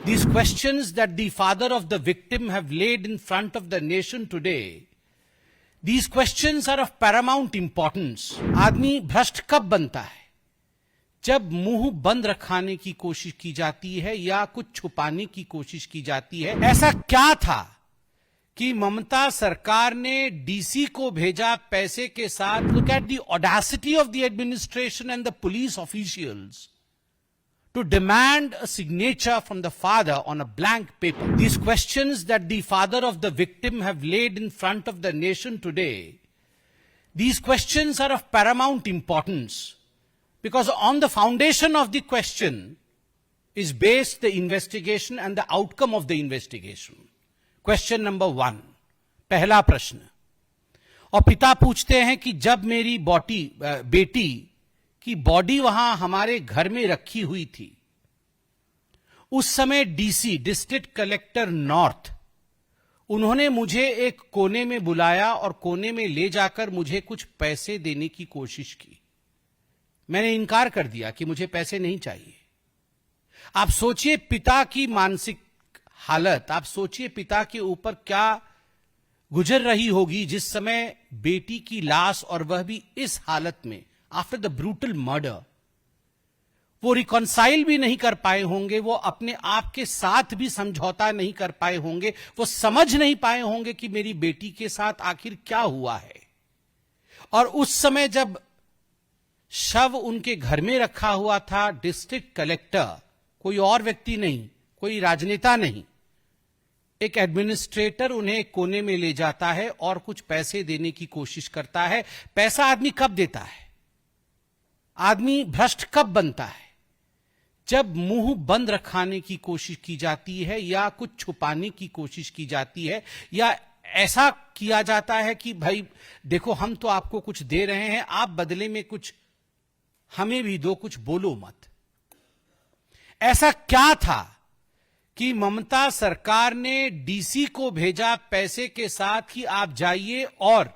These questions that the father of the victim have laid in front of the nation today, these questions are of paramount importance. आदमी भ्रष्ट कब बनता है? जब मुंह बंद रखाने की कोशिश की जाती है या कुछ छुपाने की कोशिश की जाती है। ऐसा क्या था कि ममता सरकार ने डीसी को भेजा पैसे के साथ? Look at the audacity of the administration and the police officials to demand a signature from the father on a blank paper. These questions that the father of the victim have laid in front of the nation today, these questions are of paramount importance, because on the foundation of the question is based the investigation and the outcome of the investigation. Question number 1, पहला प्रश्न। और पिता पूछते हैं कि जब मेरी बेटी की बॉडी वहां हमारे घर में रखी हुई थी, उस समय डीसी, डिस्ट्रिक्ट कलेक्टर नॉर्थ, उन्होंने मुझे एक कोने में बुलाया और कोने में ले जाकर मुझे कुछ पैसे देने की कोशिश की। मैंने इनकार कर दिया कि मुझे पैसे नहीं चाहिए। आप सोचिए पिता की मानसिक हालत, आप सोचिए पिता के ऊपर क्या गुजर रही होगी जिस समय बेटी की लाश, और वह भी इस हालत में, आफ्टर द ब्रूटल मर्डर। वो रिकॉन्साइल भी नहीं कर पाए होंगे, वो अपने आप के साथ भी समझौता नहीं कर पाए होंगे, वो समझ नहीं पाए होंगे कि मेरी बेटी के साथ आखिर क्या हुआ है। और उस समय जब शव उनके घर में रखा हुआ था, डिस्ट्रिक्ट कलेक्टर, कोई और व्यक्ति नहीं, कोई राजनेता नहीं, एक एडमिनिस्ट्रेटर उन्हें कोने में ले जाता है और कुछ पैसे देने की कोशिश करता है। पैसा आदमी कब देता है? आदमी भ्रष्ट कब बनता है? जब मुंह बंद रखाने की कोशिश की जाती है या कुछ छुपाने की कोशिश की जाती है, या ऐसा किया जाता है कि भाई देखो हम तो आपको कुछ दे रहे हैं, आप बदले में कुछ हमें भी दो, कुछ बोलो मत। ऐसा क्या था कि ममता सरकार ने डीसी को भेजा पैसे के साथ कि आप जाइए, और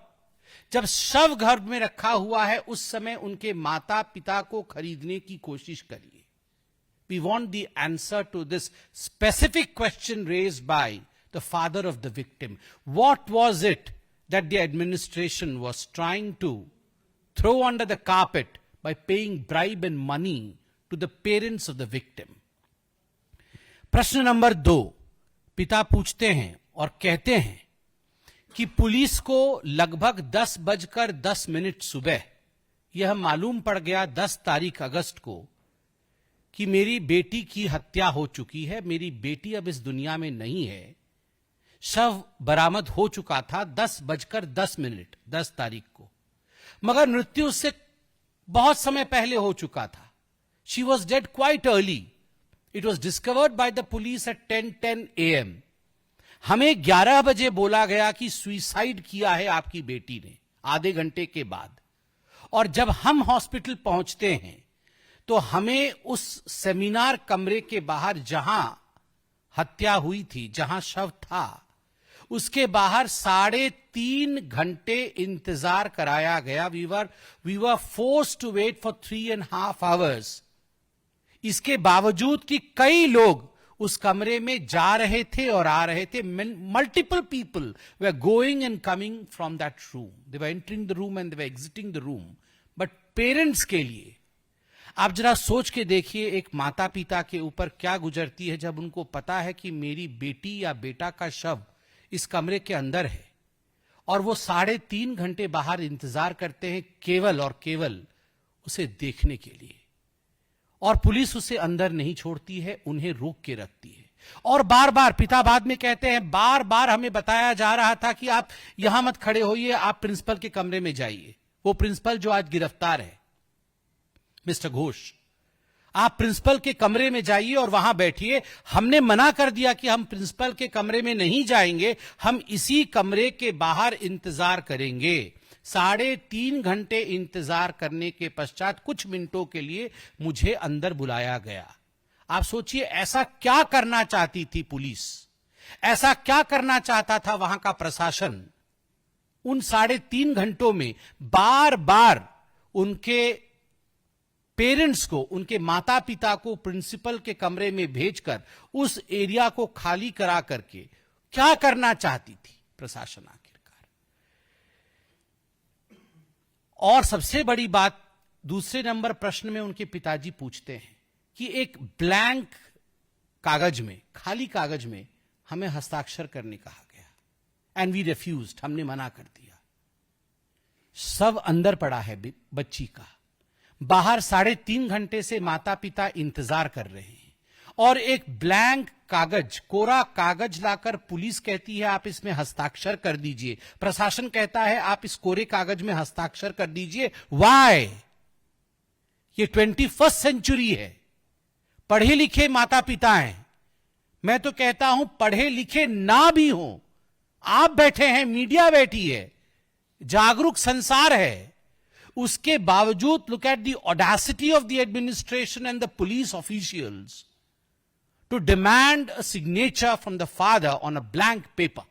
जब शव घर में रखा हुआ है उस समय उनके माता पिता को खरीदने की कोशिश करिए। We want the answer to this specific question raised by the father of the victim. What was it that the administration was trying to throw under the carpet by paying bribe and money to the parents of the victim? प्रश्न number 2, पिता पूछते हैं और कहते हैं कि police को लगभग 10:10 सुबह यह मालूम पड़ गया 10 तारीख अगस्त को कि मेरी बेटी की हत्या हो चुकी है, मेरी बेटी अब इस दुनिया में नहीं है। शव बरामद हो चुका था 10:10 10 तारीख को, मगर मृत्यु उससे बहुत समय पहले हो चुका था। She was dead quite early. It was discovered by the police at 10:10 AM। हमें 11 बजे बोला गया कि सुइसाइड किया है आपकी बेटी ने, आधे घंटे के बाद। और जब हम हॉस्पिटल पहुंचते हैं तो हमें उस सेमिनार कमरे के बाहर जहां हत्या हुई थी, जहां शव था, उसके बाहर 3.5 घंटे इंतजार कराया गया। We were forced to wait for 3.5 hours। इसके बावजूद कि कई लोग उस कमरे में जा रहे थे और आ रहे थे। Multiple people were going and coming from that room. They were entering the room and they were exiting the room. But parents के लिए आप जरा सोच के देखिए, एक माता पिता के ऊपर क्या गुजरती है जब उनको पता है कि मेरी बेटी या बेटा का शव इस कमरे के अंदर है, और वो 3.5 घंटे बाहर इंतजार करते हैं केवल और केवल उसे देखने के लिए। और पुलिस उसे अंदर नहीं छोड़ती है, उन्हें रोक के रखती है। और बार बार पिता बाद में कहते हैं, बार बार हमें बताया जा रहा था कि आप यहां मत खड़े होइए, आप प्रिंसिपल के कमरे में जाइए। वो प्रिंसिपल जो आज गिरफ्तार है, मिस्टर घोष, आप प्रिंसिपल के कमरे में जाइए और वहां बैठिए। हमने मना कर दिया कि हम प्रिंसिपल के कमरे में नहीं जाएंगे, हम इसी कमरे के बाहर इंतजार करेंगे। 3.5 घंटे इंतजार करने के पश्चात कुछ मिनटों के लिए मुझे अंदर बुलाया गया। आप सोचिए ऐसा क्या करना चाहती थी पुलिस, ऐसा क्या करना चाहता था वहां का प्रशासन। उन 3.5 घंटों में बार बार उनके पेरेंट्स को, उनके माता पिता को प्रिंसिपल के कमरे में भेजकर उस एरिया को खाली करा करके क्या करना चाहती थी प्रशासन आखिरकार? और सबसे बड़ी बात, दूसरे नंबर प्रश्न में उनके पिताजी पूछते हैं कि एक ब्लैंक कागज में, खाली कागज में हमें हस्ताक्षर करने कहा गया एंड वी रिफ्यूज्ड, हमने मना कर दिया। सब अंदर पड़ा है बच्ची का, बाहर 3.5 घंटे से माता पिता इंतजार कर रहे हैं, और एक ब्लैंक कागज, कोरा कागज लाकर पुलिस कहती है आप इसमें हस्ताक्षर कर दीजिए, प्रशासन कहता है आप इस कोरे कागज में हस्ताक्षर कर दीजिए। व्हाई? ये 21st सेंचुरी है, पढ़े लिखे माता पिता हैं, मैं तो कहता हूं पढ़े लिखे ना भी हो, आप बैठे हैं, मीडिया बैठी है, जागरूक संसार है, उसके बावजूद look at the audacity of the administration and the police officials to demand a signature from the father on a blank paper.